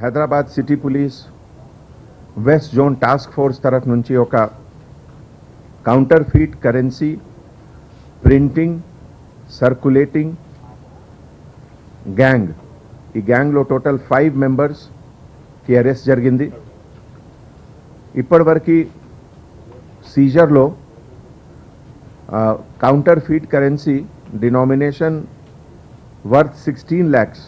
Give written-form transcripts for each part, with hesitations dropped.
Hyderabad city police west zone task force తరఫు నుంచి ఒక counterfeit currency printing circulating gang, ఈ గ్యాంగ్లో టోటల్ 5 మెంబర్స్ కి అరెస్ట్ జరిగింది. ఇప్పటివరకు సీజర్లో counterfeit currency denomination worth 16 lakhs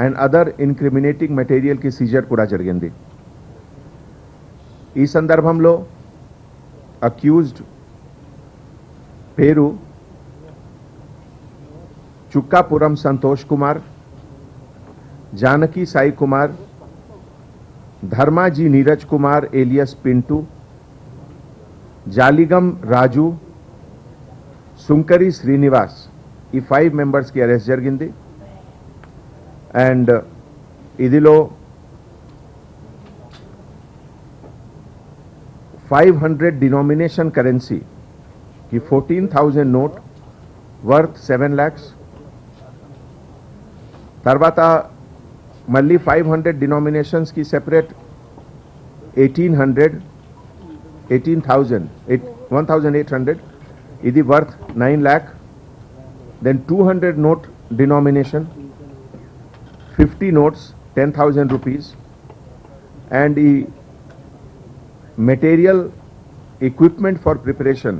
and other incriminating material కి సీజర్ కూడా జరిగింది. ఈ సందర్భంలో అక్యూజ్డ్ పేరు చుక్కాపురం సంతోష్ కుమార్, जानकी साई कुमार, धर्माजी नीरज कुमार एलियस पिंटू, जालीगम राजू, सुंकरी श्रीनिवास, ఈ 5 మెంబర్స్ కి అరెస్ట్ జరిగింది. అండ్ ఇదిలో 500 డినామినేషన్ కరెన్సీ కి 14,000 నోట్ వర్త్ 7 lakhs, తర్వాత మళ్ళీ 500 డినామినేషన్స్ కి సెపరేట్ 1,800 ఇది worth 9 lakh. then 200 note denomination 50 notes 10,000 rupees and the material equipment for preparation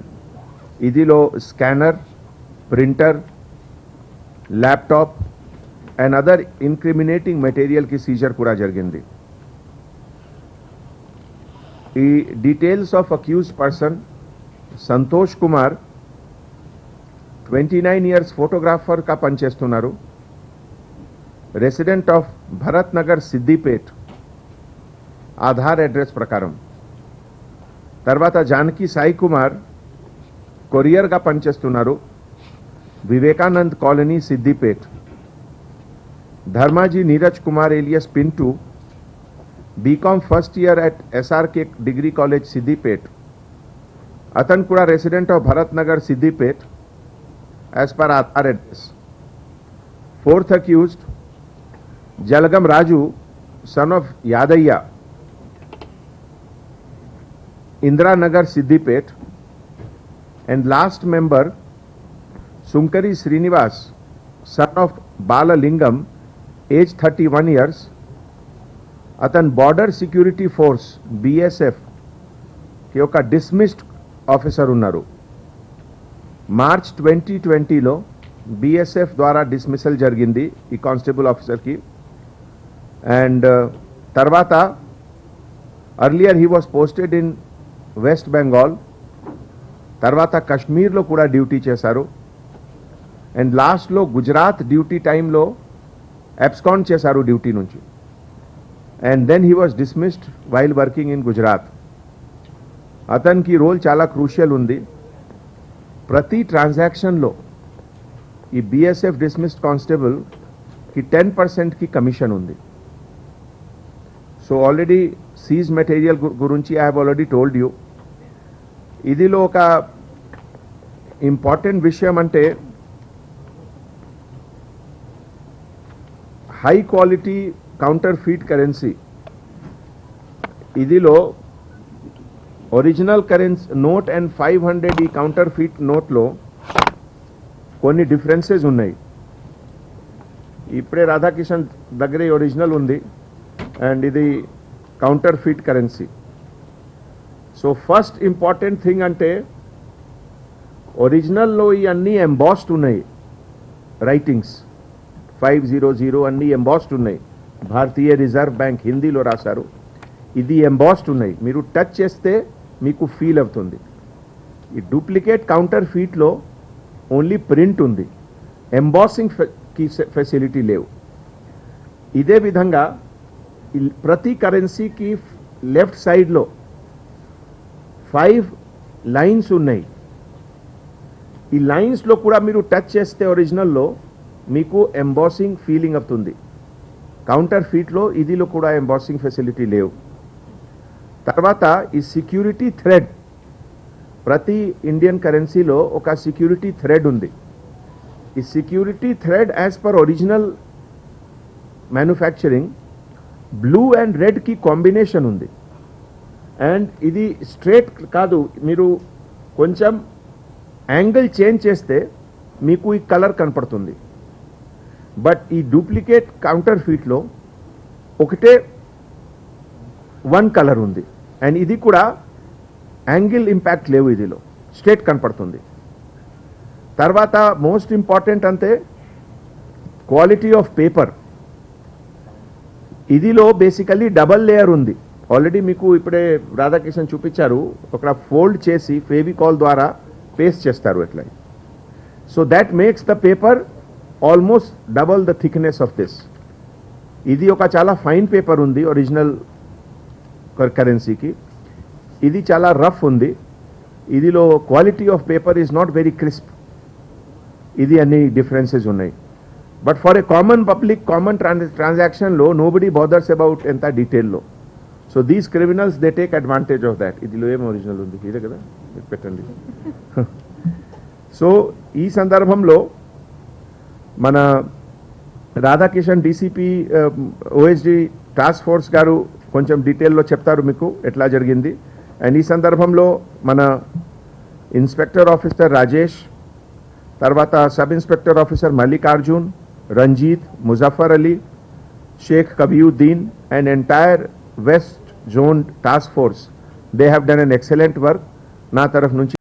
idilo scanner, printer, laptop and other incriminating material ki seizure kuda jarigindi. The details of accused person Santosh Kumar 29 years photographer ka panchestunaru, resident of Bharat Nagar Siddipet, Aadhaar address prakaram. Tarvata Janaki Sai Kumar courier ga panchestunaru, Vivekanand Colony Siddipet. Dharmaji Neeraj Kumar alias Pintu, BCom first year at SRK Degree College Siddipet. Atan kuda resident of Bharat Nagar Siddipet as per Aadhaar address. Fourth accused Jalagam Raju, son of Yadaya, Indra Nagar Siddipet. And last member Sunkari Srinivas, son of Bala Lingam, age 31 years. Atan Border Security Force BSF ki oka dismissed officer unnaru. March 2020లో BSF ద్వారా dismissal జరిగింది ఈ constable officer కి. And తర్వాత earlier he was posted in West Bengal, తర్వాత కశ్మీర్లో కూడా duty చేశారు. అండ్ లాస్ట్లో గుజరాత్ డ్యూటీ టైంలో అబ్స్కాండ్ చేశారు డ్యూటీ నుంచి. And then he was dismissed while working in Gujarat. అతనికి రోల్ చాలా క్రూషియల్ ఉంది. ప్రతి ట్రాన్సాక్షన్లో ఈ BSF డిస్మిస్డ్ కానిస్టేబుల్ కి 10% కి కమిషన్ ఉంది. సో ఆల్రెడీ సీజ్ మెటీరియల్ గురించి I have already told you. ఇదిలో ఒక ఇంపార్టెంట్ విషయం అంటే high quality counter feet currency. ఇదిలో ఒరిజినల్ కరెన్సీ నోట్ అండ్ 500 ఈ కౌంటర్ ఫీట్ నోట్లో కొన్ని డిఫరెన్సెస్ ఉన్నాయి. ఇప్పుడే రాధాకిషన్ దగ్గరే ఒరిజినల్ ఉంది అండ్ ఇది counter feet currency. So first important thing అంటే ఒరిజినల్లో ఈ అన్నీ ఎంబాస్డ్ ఉన్నాయి, రైటింగ్స్ 500 అన్నీ ఎంబాస్డ్ ఉన్నాయి. భారతీయ రిజర్వ్ బ్యాంక్ హిందీలో రాశారు. ఇది ఎంబాస్డ్ ఉన్నాయి, మీరు టచ్ చేస్తే మీకు ఫీల్ అవుతుంది. ఈ డూప్లికేట్ కౌంటర్ ఫీట్లో ఓన్లీ ప్రింట్ ఉంది, ఎంబాసింగ్ కి ఫెసిలిటీ లేవు. ఇదే విధంగా ప్రతి కరెన్సీకి లెఫ్ట్ సైడ్లో 5 లైన్స్ ఉన్నాయి. ఈ లైన్స్లో కూడా మీరు టచ్ చేస్తే ఒరిజినల్లో మీకు ఎంబాసింగ్ ఫీలింగ్ అవుతుంది. కౌంటర్ ఫీట్లో ఇదిలో కూడా ఎంబాసింగ్ ఫెసిలిటీ లేవు. తర్వాత ఈ సెక్యూరిటీ థ్రెడ్, ప్రతి ఇండియన్ కరెన్సీలో ఒక సెక్యూరిటీ థ్రెడ్ ఉంది. ఈ security thread as per original manufacturing blue and red కి కాంబినేషన్ ఉంది. అండ్ ఇది స్ట్రేట్ కాదు, మీరు కొంచెం యాంగిల్ చేంజ్ చేస్తే మీకు ఈ కలర్ కనపడుతుంది. బట్ ఈ డూప్లికేట్ కౌంటర్ ఫీట్లో ఒకటే వన్ కలర్ ఉంది. అండ్ ఇది కూడా యాంగిల్ ఇంపాక్ట్ లేవు, ఇదిలో స్ట్రేట్ కనపడుతుంది. తర్వాత మోస్ట్ ఇంపార్టెంట్ అంటే క్వాలిటీ ఆఫ్ పేపర్. ఇదిలో బేసికలీ డబల్ లేయర్ ఉంది. ఆల్రెడీ మీకు ఇప్పుడే రాధాకిషన్ చూపించారు, ఒక ఫోల్డ్ చేసి ఫెవికాల్ ద్వారా పేస్ట్ చేస్తారు ఎట్లా. So that makes the paper almost double the thickness of this. ఇది ఒక చాలా ఫైన్ పేపర్ ఉంది ఒరిజినల్ కరెన్సీకి. ఇది చాలా రఫ్ ఉంది. ఇదిలో quality of paper is not very crisp. ఇది అన్ని డిఫరెన్సెస్ ఉన్నాయి. But for a common public common ట్రాన్సాక్షన్లో నోబడీ బాదర్స్ అబౌట్ ఎంత డీటెయిల్లో. So these criminals they take advantage of that. ఇదిలో ఏం ఒరిజినల్ ఉంది, ఇదే కదా, పెట్టండి. సో ఈ సందర్భంలో మన Radhakishan DCP OSD task force గారు కొంచెం డీటెయిల్లో చెప్తారు మీకు ఎట్లా జరిగింది. అండ్ ఈ సందర్భంలో మన ఇన్స్పెక్టర్ ఆఫీసర్ రాజేష్, తర్వాత sub inspector officer Mallikarjun, Ranjit, Muzaffar Ali, Sheikh Kabiuddin and entire west zone task force, they have done an excellent work. నా తరఫు నుంచి